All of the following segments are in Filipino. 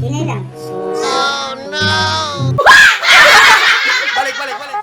Hinay lang. Oh no! Balik, balik, balik.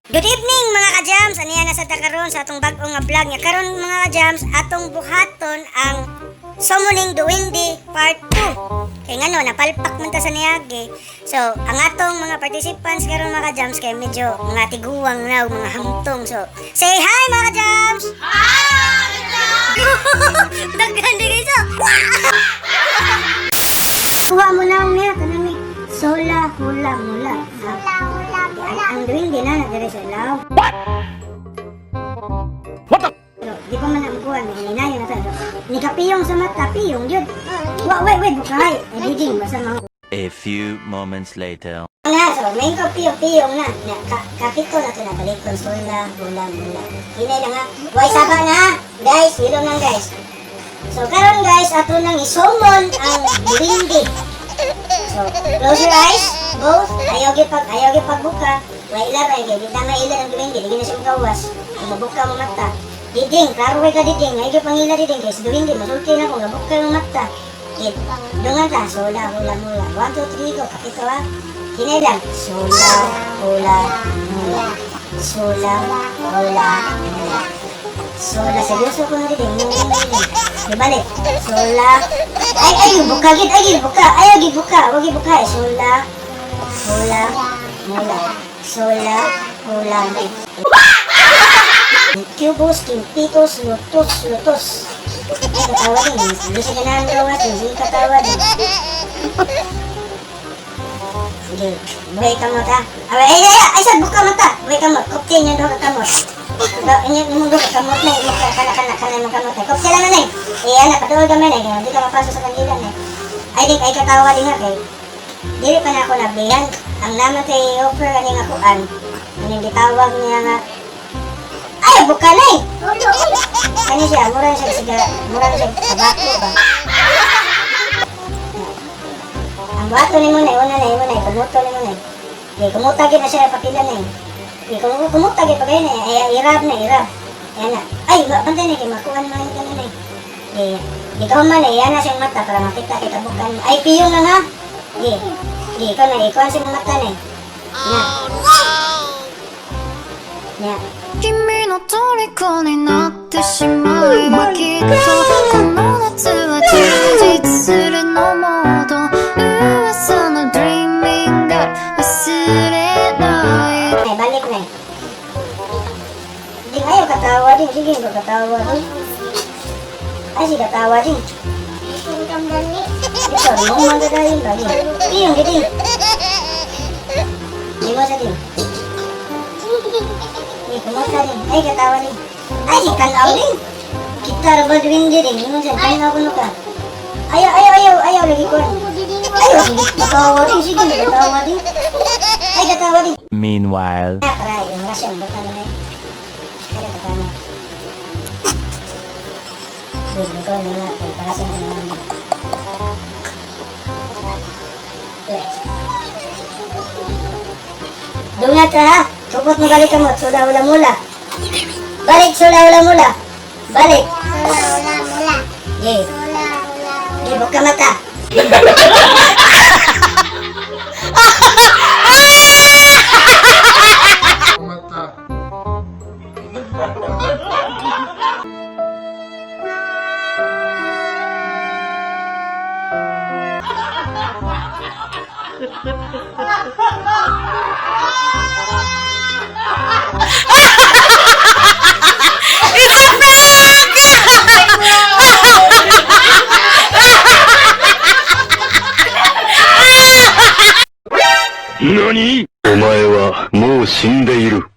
Good evening mga ka-jams! Aniya na sa takaron sa atong bag-o nga vlog niya. Karon mga ka-jams, atong buhaton ang Summoning Duwende Part 2. Kaya nga no, napalpak man ta sa niyagi. So, ang atong mga participants karon mga ka-jams kay medyo mga tiguwang na mga hamtong. So, say hi mga ka-jams! Hi mga ka-jams! Nagandi kayo! Kuha mo na ang niya, kanang ni Sola Hula Mula. Ang duwende na nagdari sa ilaw. What? Pero di pa man namukuhan, hininayo na tayo. Ni kapiyong sa mata, piyong yun. Wait, bukay. Diding, basta mga... A few moments later. Nga, so may kapiyong na. Kapito na ito na balik kong Sola Hula Mula. Hinay na nga. Buhay saba na ha. Guys, hilong lang guys. So karon guys, ato nang isumon ang duwende. So, close your eyes, both. Ayaw gipagbuka. Wala ilabay kay di tama ila ang duwende, di na siya makawas. Kung mabuka mo mata. Diding, klaro ka diding. Ayaw pangila diding kay si duwende masulti na kung mabuka mo mata. Kit, dungan ta, sola hula mula. 1 2 3 go, kapito ha. Hinay lang. Sola hula mula. Sola hula mula. Sola, seryoso ko na diding. Ibalik. Sola. Ay, buka gid, buka. Ayaw gid buka, wag gid buka. Sola hula mula. Sola hula mula. Cubos, quintitos, lutos. Ay, katawa din. Lusi ka na ang dalawa din. Sige, katawa din. Sige, buhay ka mo ta. Ay, sa buka mo ta. Buhay ka mo. Kopte niya doon ka mo. Ini mo doon ka mo na. Kana mo ka mo ta. Kopte lang na eh. Anak, patuloy ka man eh. Hindi ka mapasok sa kanila eh. Ay, katawa din nga kay. Dili pa na ako nablihan. Ang naman kay offer kaning akuan. Ang gitawag niya nga. Ay, buka na eh. Kani siya, mura siya tabako ba? Ang bato ni mo na, una na, kumuto ni mo na. Kumutagin na siya, papilan na eh. Kumutagin pa kayo na eh, irab. Yan na. Ay, bantay na kayo, makuha naman yung kanina eh. Ikaw man eh, yan na siyang mata para makita kita bukan. Ay, piyong na nga. Ikaw na, ikaw ang siyang mata na eh. Yan. 君の虜になってしまえばきっとこの夏は充実するのもっと噂の dreaming が忘れない Ay, balik na eh. Hindi ngayon katawa din. Sige, katawa din. Ay, sige, katawa din. Ito, mo magagaling ba din? Iyong, din. Di mo sa din. Kumusta din. Ay, katawa din. Ay, kanaw din. Kita raba din din. Yung sa kanaw ko ka. Ayaw lagi ko. Ayaw, katawa din. Sige, katawa din. Ay, katawa din. Meanwhile. Para yung rasyon, baka na eh. Ay, katawa. Hindi ko na nga. Parasyon ko naman. Dungat ka ha. Tupot mo balik ka mo. Sola hula mula. Balik, sola hula mula. Balik. Sola hula mula. Ye. Sola hula mula. Ye, buka mata. NANI?お前はもう死んでいる。